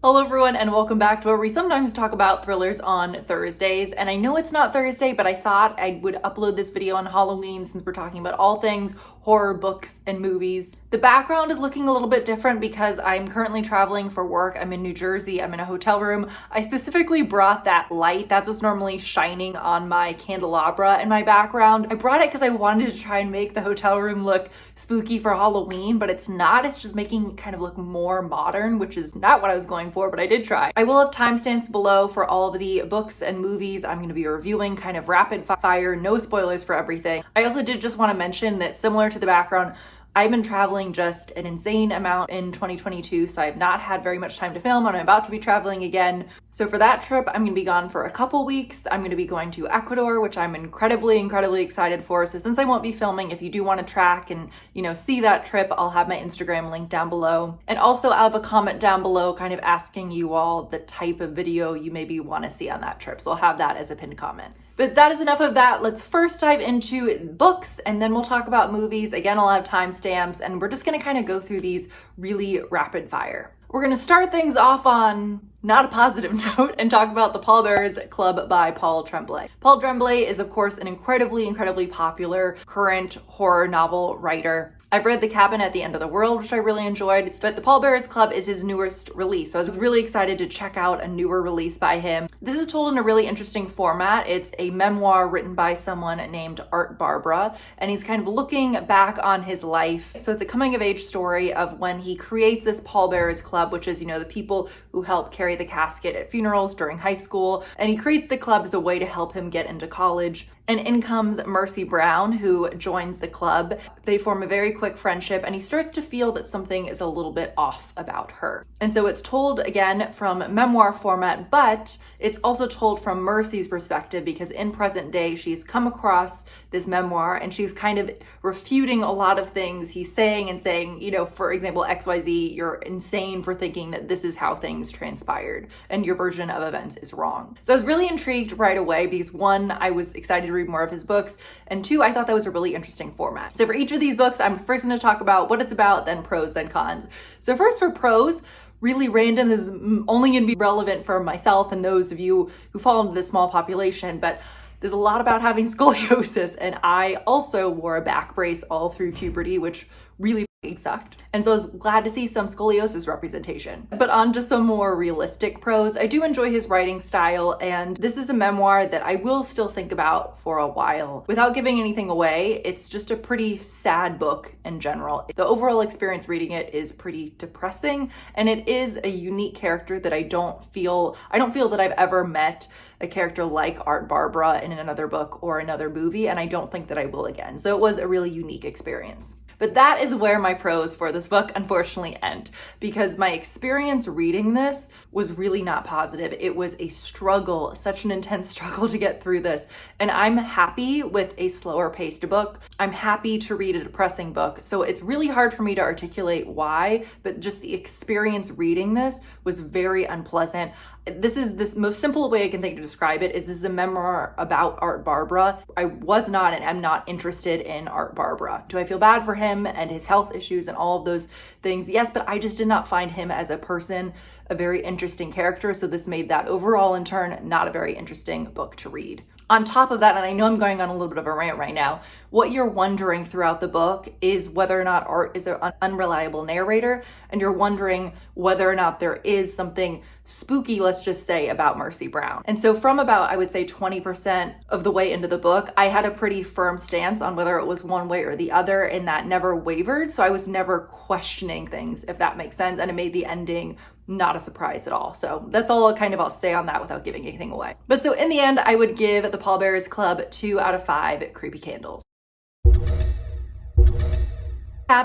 Hello everyone and welcome back to where we sometimes talk about thrillers on Thursdays. And I know it's not Thursday, but I thought I would upload this video on Halloween since we're talking about all things horror books and movies. The background is looking a little bit different because I'm currently traveling for work. I'm in New Jersey. I'm in a hotel room. I specifically brought that light. That's what's normally shining on my candelabra in my background. I brought it because I wanted to try and make the hotel room look spooky for Halloween, but it's not. It's just making it kind of look more modern, which is not what I was going for, but I did try. I will have timestamps below for all of the books and movies I'm going to be reviewing, kind of rapid fire, no spoilers for everything. I also did just want to mention that similar to the background, I've been traveling just an insane amount in 2022, so I've not had very much time to film, and I'm about to be traveling again. So for that trip, I'm gonna be gone for a couple weeks. I'm gonna be going to Ecuador, which I'm incredibly excited for. So since I won't be filming, if you do want to track and, see that trip, I'll have my Instagram link down below. And also I'll have a comment down below kind of asking you all the type of video you maybe want to see on that trip. So I'll have that as a pinned comment. But that is enough of that. Let's first dive into books and then we'll talk about movies. Again, I'll have timestamps and we're just gonna kind of go through these really rapid fire. We're gonna start things off on not a positive note and talk about the Pallbearers Club by Paul Tremblay. Paul Tremblay is of course an incredibly popular current horror novel writer. I've read The Cabin at the End of the World, which I really enjoyed, but the Pallbearers Club is his newest release. So I was really excited to check out a newer release by him. This is told in a really interesting format. It's a memoir written by someone named Art Barbara, and he's kind of looking back on his life. So it's a coming of age story of when he creates this Pallbearers Club, which is, the people who help carry the casket at funerals during high school. And he creates the club as a way to help him get into college. And in comes Mercy Brown, who joins the club. They form a very quick friendship and he starts to feel that something is a little bit off about her. And so it's told again from memoir format, but it's also told from Mercy's perspective because in present day, she's come across this memoir and she's kind of refuting a lot of things he's saying and saying, for example, XYZ, you're insane for thinking that this is how things transpired and your version of events is wrong. So I was really intrigued right away because one, I was excited to read more of his books, and two, I thought that was a really interesting format. So for each of these books, I'm first going to talk about what it's about, then pros, then cons. So first for pros, really random, this is only going to be relevant for myself and those of you who fall into this small population, but there's a lot about having scoliosis, and I also wore a back brace all through puberty, which really sucked. And so I was glad to see some scoliosis representation. But on to some more realistic pros, I do enjoy his writing style, and this is a memoir that I will still think about for a while. Without giving anything away, it's just a pretty sad book in general. The overall experience reading it is pretty depressing, and it is a unique character that I don't feel that I've ever met a character like Art Barbara in another book or another movie, and I don't think that I will again. So it was a really unique experience. But that is where my pros for this book unfortunately end, because my experience reading this was really not positive. It was a struggle, such an intense struggle to get through this. And I'm happy with a slower paced book. I'm happy to read a depressing book. So it's really hard for me to articulate why, but just the experience reading this was very unpleasant. This most simple way I can think to describe it is this is a memoir about Art Barbara. I was not and am not interested in Art Barbara. Do I feel bad for him and his health issues and all of those things? Yes, but I just did not find him as a person a very interesting character. So this made that overall in turn not a very interesting book to read. On top of that, and I know I'm going on a little bit of a rant right now, what you're wondering throughout the book is whether or not Art is an unreliable narrator, and you're wondering whether or not there is something spooky, let's just say, about Mercy Brown. And so from about, I would say 20% of the way into the book, I had a pretty firm stance on whether it was one way or the other, and that never wavered. So I was never questioning things, if that makes sense, and it made the ending not a surprise at all. So that's all I'll say on that without giving anything away. But so in the end, I would give the Pallbearers Club 2 out of 5 creepy candles.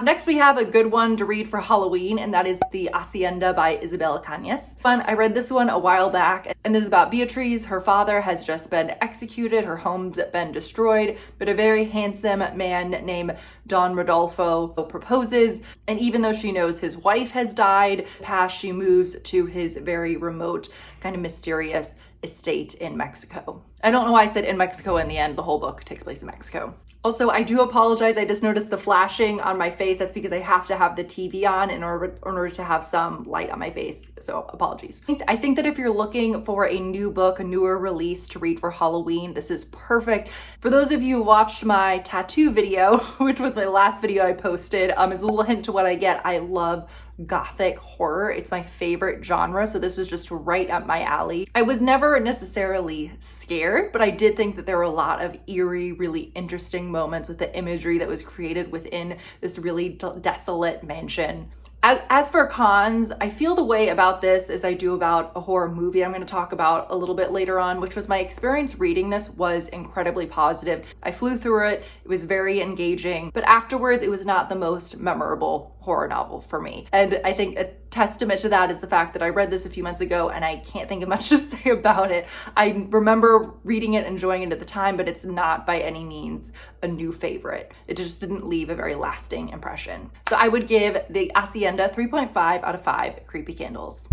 Next, we have a good one to read for Halloween, and that is the Hacienda by Isabel Canas. I read this one a while back, and this is about Beatriz. Her father has just been executed, her home's been destroyed, but a very handsome man named Don Rodolfo proposes, and even though she knows his wife has died, she moves to his very remote, kind of mysterious estate in Mexico. I don't know why I said in Mexico in the end. The whole book takes place in Mexico. Also, I do apologize. I just noticed the flashing on my face. That's because I have to have the TV on in order to have some light on my face. So apologies. I think that if you're looking for a new book, a newer release to read for Halloween, this is perfect. For those of you who watched my tattoo video, which was my last video I posted, as a little hint to what I get, I love gothic horror. It's my favorite genre, so this was just right up my alley. I was never necessarily scared, but I did think that there were a lot of eerie, really interesting moments with the imagery that was created within this really desolate mansion. As for cons, I feel the way about this as I do about a horror movie I'm going to talk about a little bit later on, which was my experience reading this was incredibly positive. I flew through it. It was very engaging, but afterwards it was not the most memorable horror novel for me. And I think a testament to that is the fact that I read this a few months ago and I can't think of much to say about it. I remember reading it, enjoying it at the time, but it's not by any means a new favorite. It just didn't leave a very lasting impression. So I would give the Hacienda 3.5 out of 5 creepy candles.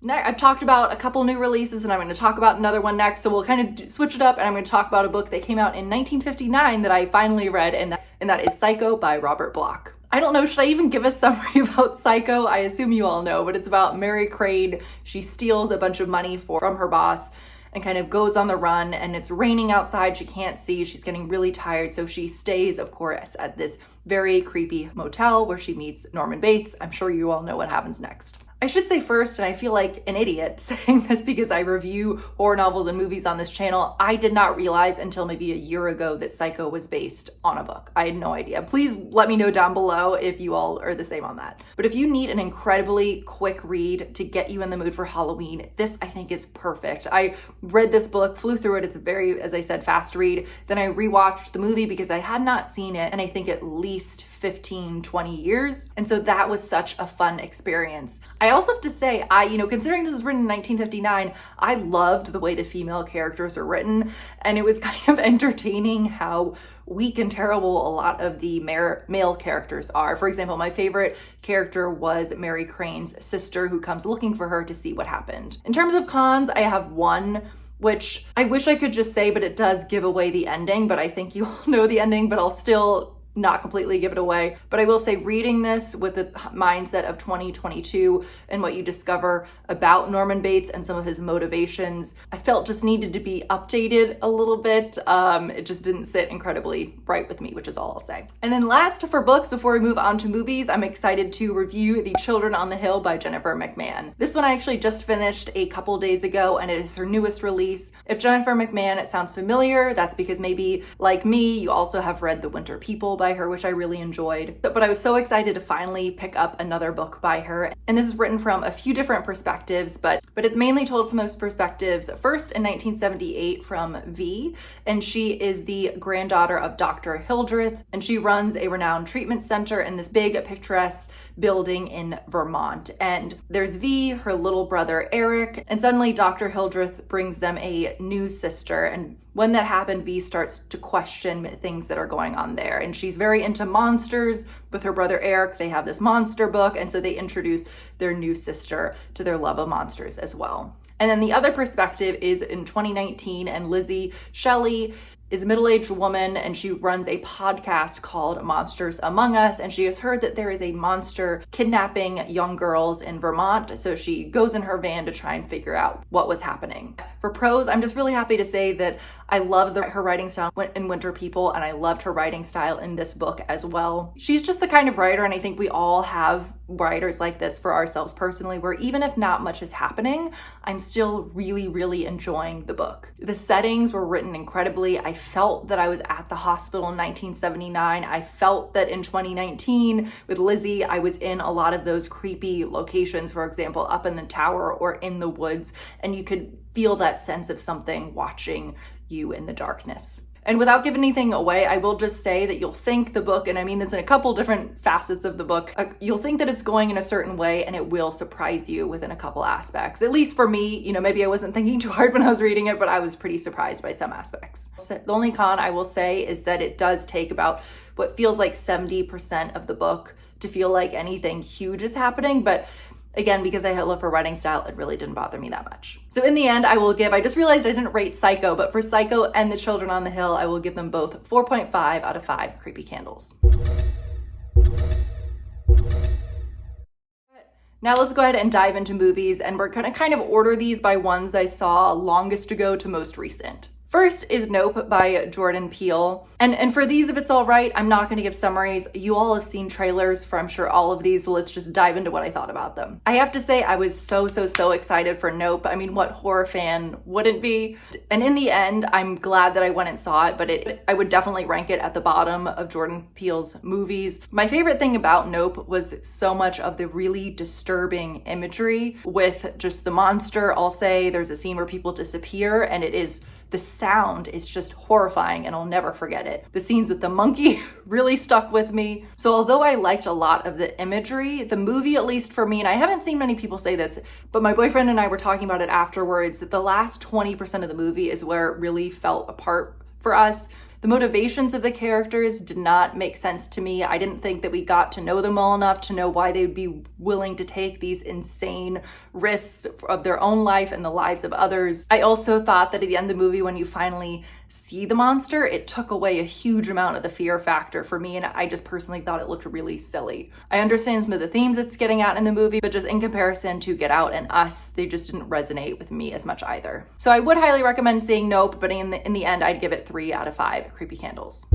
Now, I've talked about a couple new releases and I'm going to talk about another one next, so we'll kind of switch it up and I'm going to talk about a book that came out in 1959 that I finally read, and that is Psycho by Robert Bloch. I don't know, should I even give a summary about Psycho? I assume you all know, but it's about Mary Crane. She steals a bunch of money from her boss and kind of goes on the run, and it's raining outside. She can't see. She's getting really tired. So she stays, of course, at this very creepy motel where she meets Norman Bates. I'm sure you all know what happens next. I should say first, and I feel like an idiot saying this because I review horror novels and movies on this channel, I did not realize until maybe a year ago that Psycho was based on a book. I had no idea. Please let me know down below if you all are the same on that. But if you need an incredibly quick read to get you in the mood for Halloween, this I think is perfect. I read this book, flew through it. It's a very, as I said, fast read. Then I rewatched the movie because I had not seen it, and I think at least 15, 20 years. And so that was such a fun experience. I also have to say, considering this was written in 1959, I loved the way the female characters are written. And it was kind of entertaining how weak and terrible a lot of the male characters are. For example, my favorite character was Mary Crane's sister, who comes looking for her to see what happened. In terms of cons, I have one, which I wish I could just say, but it does give away the ending, but I think you all know the ending, but I'll still not completely give it away. But I will say, reading this with the mindset of 2022 and what you discover about Norman Bates and some of his motivations, I felt just needed to be updated a little bit. It just didn't sit incredibly right with me, which is all I'll say. And then last for books, before we move on to movies, I'm excited to review The Children on the Hill by Jennifer McMahon. This one I actually just finished a couple days ago, and it is her newest release. If Jennifer McMahon sounds familiar, that's because maybe, like me, you also have read The Winter People by her, which I really enjoyed. But I was so excited to finally pick up another book by her. And this is written from a few different perspectives, but it's mainly told from those perspectives. First in 1978 from V, and she is the granddaughter of Dr. Hildreth, and she runs a renowned treatment center in this big picturesque building in Vermont. And there's V, her little brother Eric, and suddenly Dr. Hildreth brings them a new sister. And when that happened, V starts to question things that are going on there. And she's very into monsters. With her brother Eric, they have this monster book, and so they introduce their new sister to their love of monsters as well. And then the other perspective is in 2019, and Lizzie Shelley is a middle-aged woman, and she runs a podcast called Monsters Among Us, and she has heard that there is a monster kidnapping young girls in Vermont, so she goes in her van to try and figure out what was happening. For prose, I'm just really happy to say that I love her writing style in Winter People, and I loved her writing style in this book as well. She's just the kind of writer, and I think we all have writers like this for ourselves personally, where even if not much is happening, I'm still really, really enjoying the book. The settings were written incredibly. I felt that I was at the hospital in 1979. I felt that in 2019 with Lizzie, I was in a lot of those creepy locations, for example, up in the tower or in the woods, and you could feel that sense of something watching you in the darkness. And without giving anything away, I will just say that you'll think the book, and I mean this in a couple different facets of the book, you'll think that it's going in a certain way, and it will surprise you within a couple aspects. At least for me, maybe I wasn't thinking too hard when I was reading it, but I was pretty surprised by some aspects. The only con I will say is that it does take about what feels like 70% of the book to feel like anything huge is happening, but Again, because I love her writing style, it really didn't bother me that much. So in the end, I just realized I didn't rate Psycho, but for Psycho and The Children on the Hill, I will give them both 4.5 out of 5 creepy candles. Now let's go ahead and dive into movies, and we're gonna kind of order these by ones I saw longest ago to most recent. First is Nope by Jordan Peele. And for these, if it's all right, I'm not going to give summaries. You all have seen trailers for, I'm sure, all of these, so let's just dive into what I thought about them. I have to say, I was so excited for Nope. I mean, what horror fan wouldn't be? And in the end, I'm glad that I went and saw it, but I would definitely rank it at the bottom of Jordan Peele's movies. My favorite thing about Nope was so much of the really disturbing imagery with just the monster. I'll say there's a scene where people disappear, and the sound is just horrifying, and I'll never forget it. The scenes with the monkey really stuck with me. So although I liked a lot of the imagery, the movie, at least for me, and I haven't seen many people say this, but my boyfriend and I were talking about it afterwards, that the last 20% of the movie is where it really fell apart for us. The motivations of the characters did not make sense to me. I didn't think that we got to know them well enough to know why they would be willing to take these insane risks of their own life and the lives of others. I also thought that at the end of the movie, when you finally see the monster, it took away a huge amount of the fear factor for me, and I just personally thought it looked really silly. I understand some of the themes it's getting at in the movie, but just in comparison to Get Out and Us, they just didn't resonate with me as much either. So I would highly recommend seeing Nope, but in the end, I'd give it 3 out of 5 creepy candles.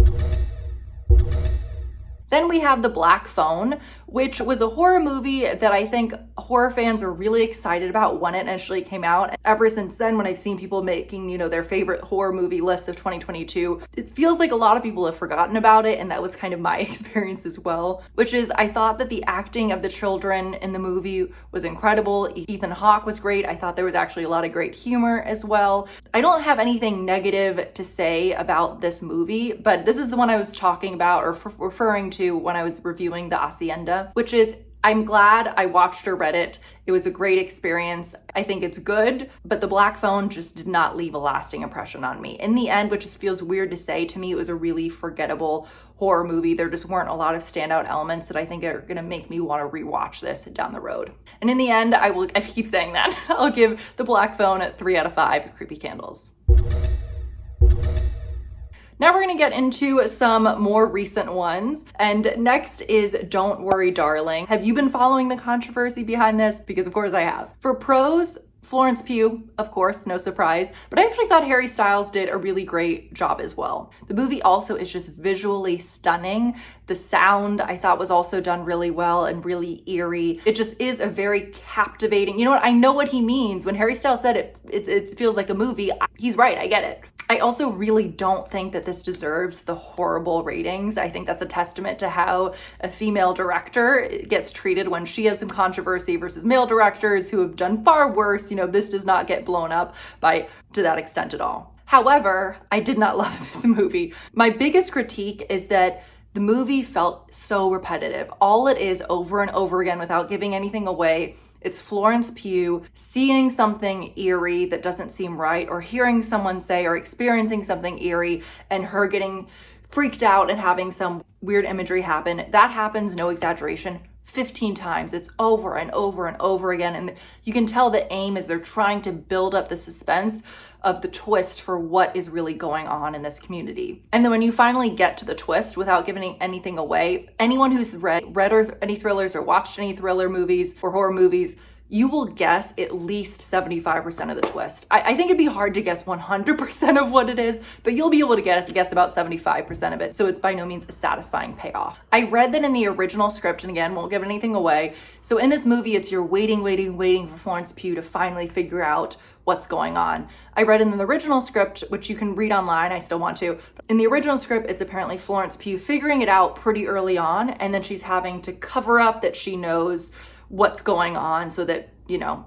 Then we have The Black Phone, which was a horror movie that I think horror fans were really excited about when it initially came out. Ever since then, when I've seen people making, their favorite horror movie lists of 2022, it feels like a lot of people have forgotten about it, and that was kind of my experience as well, which is I thought that the acting of the children in the movie was incredible. Ethan Hawke was great. I thought there was actually a lot of great humor as well. I don't have anything negative to say about this movie, but this is the one I was talking about or referring to when I was reviewing the Hacienda, which is, I'm glad I watched or read it. It was a great experience. I think it's good, but The Black Phone just did not leave a lasting impression on me. In the end, which just feels weird to say, to me, it was a really forgettable horror movie. There just weren't a lot of standout elements that I think are gonna make me want to rewatch this down the road. And in the end, I keep saying that, I'll give The Black Phone 3 out of 5 creepy candles. Now we're gonna get into some more recent ones. And next is Don't Worry, Darling. Have you been following the controversy behind this? Because of course I have. For pros, Florence Pugh, of course, no surprise, but I actually thought Harry Styles did a really great job as well. The movie also is just visually stunning. The sound I thought was also done really well and really eerie. It just is a very captivating, you know what, I know what he means. When Harry Styles said it feels like a movie, he's right, I get it. I also really don't think that this deserves the horrible ratings. I think that's a testament to how a female director gets treated when she has some controversy versus male directors who have done far worse. This does not get blown up to that extent at all. However, I did not love this movie. My biggest critique is that the movie felt so repetitive. All it is over and over again, without giving anything away, it's Florence Pugh seeing something eerie that doesn't seem right, or hearing someone say or experiencing something eerie and her getting freaked out and having some weird imagery happen. That happens, no exaggeration, 15 times. It's over and over and over again. And you can tell the aim is they're trying to build up the suspense of the twist for what is really going on in this community. And then when you finally get to the twist, without giving anything away, anyone who's read any thrillers or watched any thriller movies or horror movies, you will guess at least 75% of the twist. I think it'd be hard to guess 100% of what it is, but you'll be able to guess about 75% of it. So it's by no means a satisfying payoff. I read that in the original script, and again, won't give anything away. So in this movie, it's you're waiting for Florence Pugh to finally figure out what's going on. I read in the original script, which you can read online, I still want to. In the original script, it's apparently Florence Pugh figuring it out pretty early on, and then she's having to cover up that she knows what's going on so that,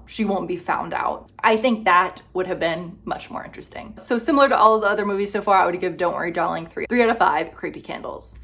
she won't be found out. I think that would have been much more interesting. So similar to all of the other movies so far, I would give Don't Worry, Darling 3 out of 5 creepy candles.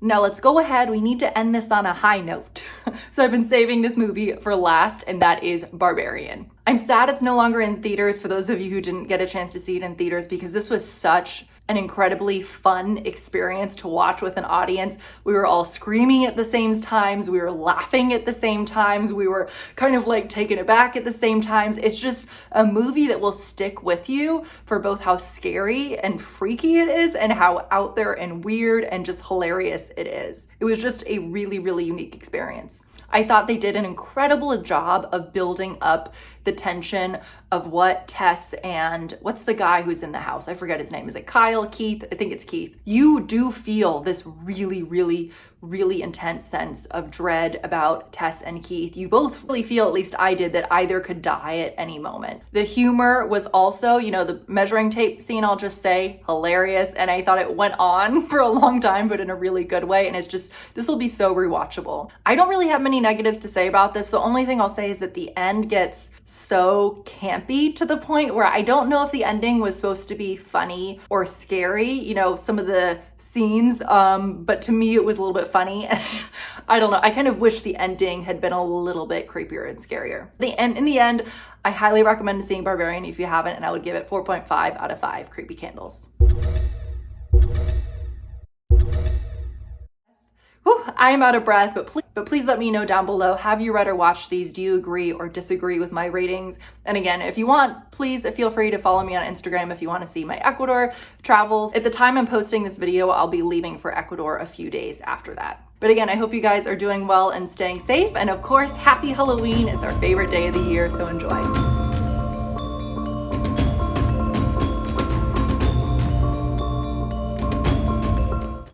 Now let's go ahead. We need to end this on a high note. So I've been saving this movie for last, and that is Barbarian. I'm sad it's no longer in theaters for those of you who didn't get a chance to see it in theaters, because this was such an incredibly fun experience to watch with an audience. We were all screaming at the same times, we were laughing at the same times, we were kind of like taken aback at the same times. It's just a movie that will stick with you for both how scary and freaky it is and how out there and weird and just hilarious it is. It was just a really, really unique experience. I thought they did an incredible job of building up the tension of what Tess and what's the guy who's in the house? I forget his name. Is it Kyle? Keith? I think it's Keith. You do feel this really, really, really intense sense of dread about Tess and Keith. You both really feel, at least I did, that either could die at any moment. The humor was also, you know, the measuring tape scene, I'll just say, hilarious. And I thought it went on for a long time, but in a really good way. And it's just, this will be so rewatchable. I don't really have many negatives to say about this. The only thing I'll say is that the end gets so campy to the point where I don't know if the ending was supposed to be funny or scary, you know, some of the scenes, but to me it was a little bit funny. I don't know, I kind of wish the ending had been a little bit creepier and scarier. In the end, I highly recommend seeing Barbarian if you haven't, and I would give it 4.5 out of 5 creepy candles. Whew, I am out of breath, but please let me know down below, have you read or watched these? Do you agree or disagree with my ratings? And again, if you want, please feel free to follow me on Instagram if you want to see my Ecuador travels. At the time I'm posting this video, I'll be leaving for Ecuador a few days after that. But again, I hope you guys are doing well and staying safe. And of course, happy Halloween. It's our favorite day of the year, so enjoy.